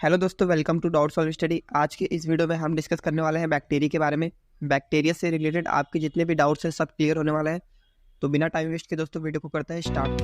Hello दोस्तों, welcome to doubt solve study. आज के इस वीडियो में हम डिस्कस करने वाले हैं बैक्टीरिया के बारे में। बैक्टीरिया से रिलेटेड आपके जितने भी डाउट्स हैं सब क्लियर होने वाले हैं। तो बिना टाइम वेस्ट के दोस्तों वीडियो को करते हैं स्टार्ट।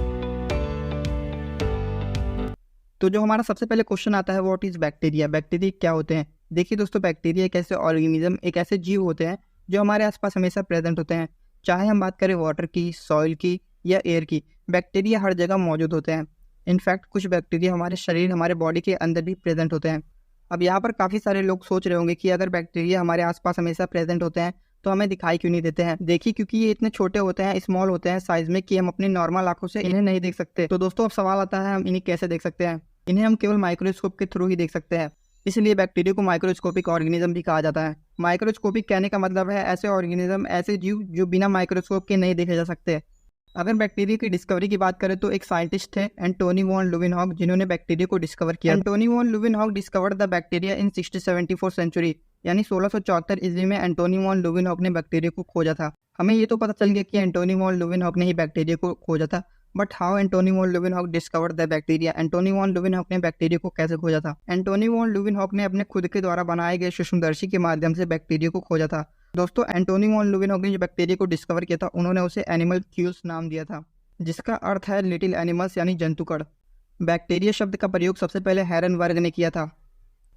तो जो हमारा सबसे पहले क्वेश्चन आता है, व्हाट इज बैक्टीरिया। बैक्टीरिया क्या होते हैं। देखिए दोस्तों, बैक्टीरिया एक ऐसे ऑर्गेनिज्म, एक ऐसे जीव होते हैं जो हमारे आसपास हमेशा प्रेजेंट होते हैं। चाहे हम बात करें वाटर की, सॉइल की या एयर की, बैक्टीरिया हर जगह मौजूद होते हैं। इनफैक्ट कुछ बैक्टीरिया हमारे शरीर, हमारे बॉडी के अंदर भी प्रेजेंट होते हैं। अब यहाँ पर काफ़ी सारे लोग सोच रहे होंगे कि अगर बैक्टीरिया हमारे आसपास हमेशा प्रेजेंट होते हैं तो हमें दिखाई क्यों नहीं देते हैं। देखिए, क्योंकि ये इतने छोटे होते हैं, स्मॉल होते हैं साइज में, कि हम अपनी नॉर्मल आंखों से इन्हें नहीं देख सकते। तो दोस्तों अब सवाल आता है, हम इन्हें कैसे देख सकते हैं। इन्हें हम केवल माइक्रोस्कोप के थ्रू ही देख सकते हैं। इसलिए बैक्टीरिया को माइक्रोस्कोपिक ऑर्गेनिज्म भी कहा जाता है। माइक्रोस्कोपिक कहने का मतलब है ऐसे ऑर्गेनिज्म, ऐसे जीव जो बिना माइक्रोस्कोप के नहीं देखे जा सकते। अगर बैक्टीरिया की डिस्कवरी की बात करें तो एक साइंटिस्ट थे एंटोनी वॉन लुविनहॉक, जिन्होंने बैक्टीरिया को डिस्कवर किया। Antonie van Leeuwenhoek discovered the bacteria in 1674 century, यानी 1674 ईस्वी में एंटोनी वॉन लुविनहॉक ने बैक्टीरिया को खोजा था। हमें ये तो पता चल गया कि एंटोनी वॉन लुविनहॉक ने ही बैक्टीरिया को खोजा था, but how Antonie van Leeuwenhoek discovered the bacteria. Antonie van Leeuwenhoek ने बैक्टीरिया को कैसे खोजा था। एंटोनी वॉन लुविनहॉक ने अपने खुद के द्वारा बनाए गए सूक्ष्मदर्शी के माध्यम से बैक्टीरिया को खोजा था। दोस्तों, एंटोनी वॉन लुविनहॉक ने जो बैक्टीरिया को डिस्कवर किया था, उन्होंने उसे एनिमल क्यूल्स नाम दिया था, जिसका अर्थ है लिटिल एनिमल्स, यानी जंतुकण। बैक्टीरिया शब्द का प्रयोग सबसे पहले हेरनबर्ग ने किया था।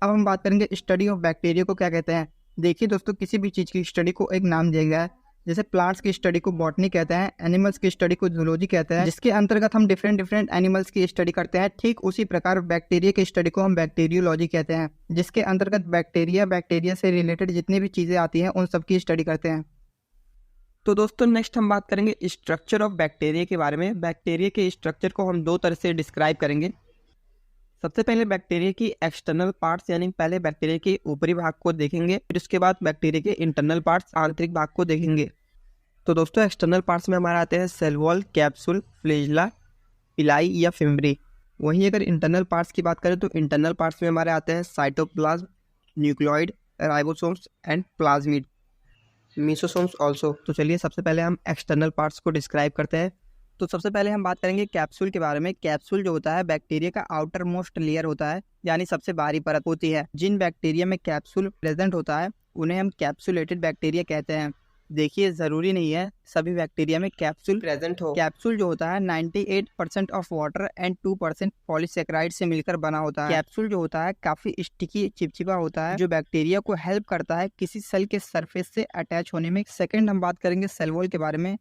अब हम बात करेंगे स्टडी ऑफ बैक्टीरिया को क्या कहते हैं। देखिए दोस्तों, किसी भी चीज़ की स्टडी को एक नाम दिया गया है। जैसे प्लांट्स की स्टडी को बॉटनी कहते हैं, एनिमल्स की स्टडी को जूलॉजी कहते हैं, जिसके अंतर्गत हम डिफरेंट एनिमल्स की स्टडी करते हैं। ठीक उसी प्रकार बैक्टीरिया की स्टडी को हम बैक्टीरियोलॉजी कहते हैं, जिसके अंतर्गत बैक्टीरिया से रिलेटेड जितनी भी चीज़ें आती हैं उन सब की स्टडी करते हैं। तो दोस्तों नेक्स्ट हम बात करेंगे स्ट्रक्चर ऑफ बैक्टीरिया के बारे में। बैक्टीरिया के स्ट्रक्चर को हम दो तरह से डिस्क्राइब करेंगे। सबसे पहले बैक्टीरिया की एक्सटर्नल पार्ट्स, यानी पहले बैक्टीरिया के ऊपरी भाग को देखेंगे, फिर उसके बाद बैक्टीरिया के इंटरनल पार्ट्स, आंतरिक भाग को देखेंगे। तो दोस्तों एक्सटर्नल पार्ट्स में हमारे आते हैं सेल वॉल, कैप्सूल, फ्लैजिला, पिलाई या फिम्बरी। वहीं अगर इंटरनल पार्ट्स की बात करें तो इंटरनल पार्ट्स में हमारे आते हैं cytoplasm, nucleoid, ribosomes and plasmid, mesosomes also. तो चलिए सबसे पहले हम एक्सटर्नल पार्ट्स को डिस्क्राइब करते हैं। तो सबसे पहले हम बात करेंगे कैप्सूल के बारे में। कैप्सूल जो होता है बैक्टीरिया का आउटर मोस्ट लेयर होता है, यानी सबसे बाहरी परत होती है। जिन बैक्टीरिया में कैप्सूल प्रेजेंट होता है उन्हें हम कैप्सुलेटेड बैक्टीरिया कहते हैं। देखिए, ज़रूरी नहीं है सभी बैक्टीरिया में कैप्सूल प्रेजेंट हो। कैप्सूल जो होता है 98% ऑफ वाटर एंड 2% पॉलीसेकेराइड से मिलकर बना होता है। कैप्सूल जो होता है काफ़ी स्टिकी, चिपचिपा होता है, जो बैक्टीरिया को हेल्प करता है किसी सेल के सरफेस से अटैच होने में। सेकंड हम बात करेंगे सेल वॉल के बारे में।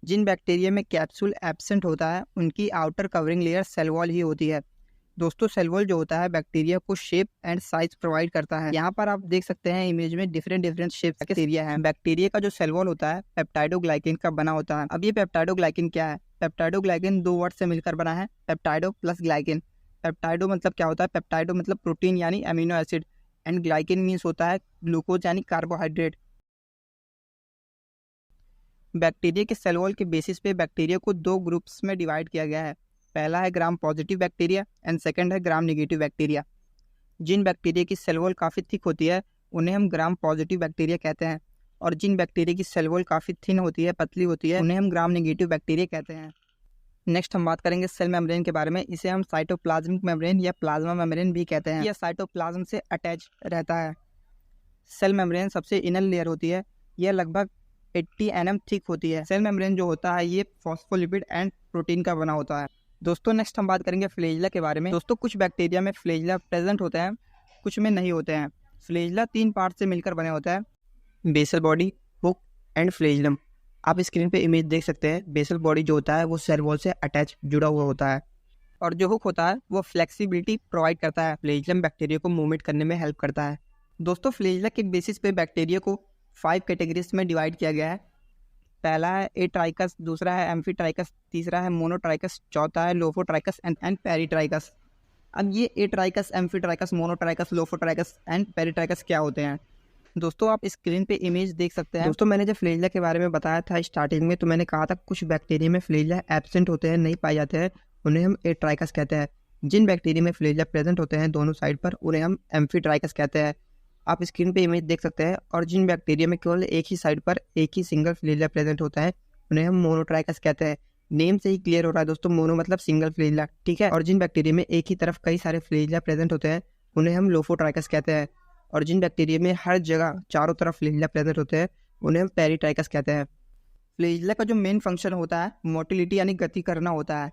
जिन बैक्टीरिया में कैप्सूल एब्सेंट होता है उनकी outer covering layer cell wall ही होती है। दोस्तों सेल वॉल जो होता है बैक्टीरिया को शेप एंड साइज प्रोवाइड करता है। यहाँ पर आप देख सकते हैं इमेज में डिफरेंट शेप्स के एरिया है। बैक्टीरिया का जो सेल वॉल होता है पेप्टाइडोग्लाइकेन का बना होता है। अब ये पेप्टाइडोग्लाइकेन क्या है। पेप्टाइडोग्लाइकेन दो वर्ड से मिलकर बना है, पेप्टाइडो प्लस ग्लाइकेन। पेप्टाइडो मतलब क्या होता है, पेप्टाइडो मतलब प्रोटीन यानी amino acid, and glycan means होता है ग्लूकोज यानी कार्बोहाइड्रेट। बैक्टीरिया के सेल वॉल के बेसिस पे बैक्टीरिया को दो ग्रुप्स में डिवाइड किया गया है। पहला है gram positive bacteria and second है ग्राम नेगेटिव बैक्टीरिया। जिन बैक्टीरिया की सेल वॉल काफ़ी थिक होती है उन्हें हम ग्राम पॉजिटिव बैक्टीरिया कहते हैं, और जिन बैक्टीरिया की सेल वॉल काफ़ी थिन होती है, पतली होती है, उन्हें हम ग्राम नेगेटिव बैक्टीरिया कहते हैं। नेक्स्ट हम बात करेंगे सेल मेम्ब्रेन के बारे में। इसे हम साइटोप्लाज्मिक मेम्ब्रेन या प्लाज्मा मेम्ब्रेन भी कहते हैं। यह साइटोप्लाज्म से अटैच रहता है। सेल मेम्ब्रेन सबसे इनर लेयर होती है, यह लगभग 80 nm थिक होती है। सेल मेम्ब्रेन जो होता है ये फॉस्फोलिपिड एंड प्रोटीन का बना होता है। दोस्तों नेक्स्ट हम बात करेंगे फ्लैजिला के बारे में। दोस्तों कुछ बैक्टीरिया में फ्लैजिला प्रेजेंट होते हैं, कुछ में नहीं होते हैं। फ्लैजिला 3 पार्ट से मिलकर बने होता है, basal body, hook and flagellum. आप स्क्रीन पे इमेज देख सकते हैं। बेसल बॉडी जो होता है वो सेल वॉल से अटैच जुड़ा हुआ होता है, और जो हुक होता है वो फ्लेक्सिबिलिटी प्रोवाइड करता है। फ्लैजिलम बैक्टीरिया को मूवमेंट करने में हेल्प करता है। दोस्तों फ्लैजिला के बेसिस पे बैक्टीरिया को 5 कैटेगरीज में डिवाइड किया गया है। पहला है एट्राइकस, दूसरा है एम्फीट्राइकस, तीसरा है मोनोट्राइकस, चौथा है लोफोट्राइकस एंड पेरिट्राइकस। अब ये atrichous, amphitrichous, monotrichous, lophotrichous and peritrichous क्या होते हैं। दोस्तों आप स्क्रीन पे इमेज देख सकते हैं। दोस्तों मैंने जब फ्लैजिला के बारे में बताया था स्टार्टिंग में, तो मैंने कहा था कुछ बैक्टीरिया में फ्लैजिला एब्सेंट होते हैं, नहीं पाए जाते हैं, उन्हें हम एट्राइकस कहते हैं। जिन बैक्टीरिया में फ्लैजिला प्रेजेंट होते हैं दोनों साइड पर, उन्हें हम एम्फीट्राइकस कहते हैं। आप स्क्रीन पे इमेज देख सकते हैं। और जिन बैक्टीरिया में केवल एक ही साइड पर एक ही सिंगल फ्लैजिला प्रेजेंट होता है उन्हें हम मोनोट्राइकस कहते हैं। नेम से ही क्लियर हो रहा है दोस्तों, मोनो मतलब सिंगल फ्लैजिला, ठीक है। और जिन बैक्टीरिया में एक ही तरफ कई सारे फ्लैजिला प्रेजेंट होते हैं उन्हें हम लोफोट्राइकस कहते हैं। और जिन बैक्टीरिया में हर जगह चारों तरफ फ्लैजिला प्रेजेंट होते हैं उन्हें हम पेरिट्राइकस कहते हैं। फ्लैजिला का जो मेन फंक्शन होता है मोटिलिटी यानी गति करना होता है।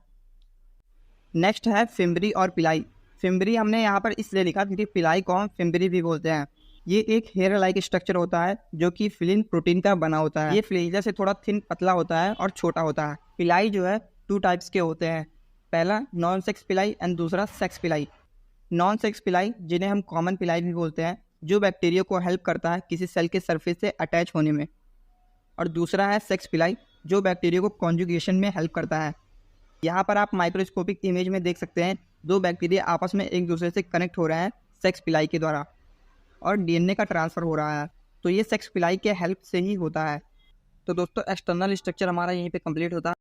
नेक्स्ट है फिम्बरी और पिलाई। फिम्बरी हमने यहाँ पर इसलिए लिखा क्योंकि पिलाई को हम फिम्बरी भी बोलते हैं। ये एक हेयर लाइक स्ट्रक्चर होता है जो कि फिलिन प्रोटीन का बना होता है। ये फ्लैजिला से थोड़ा थिन पतला होता है और छोटा होता है। पिलाई जो है 2 टाइप्स के होते हैं, पहला नॉन सेक्स पिलाई एंड दूसरा सेक्स पिलाई। नॉन सेक्स पिलाई जिन्हें हम कॉमन पिलाई भी बोलते हैं, जो बैक्टीरिया को हेल्प करता है किसी सेल के सरफेस से अटैच होने में। और दूसरा है सेक्स पिलाई जो बैक्टीरिया को कॉन्जुगेशन में हेल्प करता है। यहाँ पर आप माइक्रोस्कोपिक इमेज में देख सकते हैं 2 बैक्टीरिया आपस में एक दूसरे से कनेक्ट हो रहे हैं सेक्स पिलाई के द्वारा और डीएनए का ट्रांसफ़र हो रहा है। तो ये सेक्स पिलाई के हेल्प से ही होता है। तो दोस्तों एक्सटर्नल स्ट्रक्चर हमारा यहीं पे कंप्लीट होता है।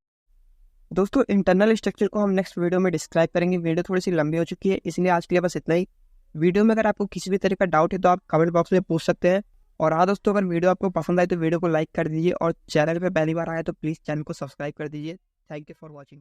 दोस्तों इंटरनल स्ट्रक्चर को हम नेक्स्ट वीडियो में डिस्क्राइब करेंगे। वीडियो थोड़ी सी लंबी हो चुकी है इसलिए आज के लिए बस इतना ही। वीडियो में अगर आपको किसी भी तरह का डाउट है तो आप कमेंट बॉक्स में पूछ सकते हैं। और हाँ दोस्तों, अगर वीडियो आपको पसंद आए तो वीडियो को लाइक कर दीजिए और चैनल पर पहली बार आए तो प्लीज़ चैनल को सब्सक्राइब कर दीजिए। Thank you for watching.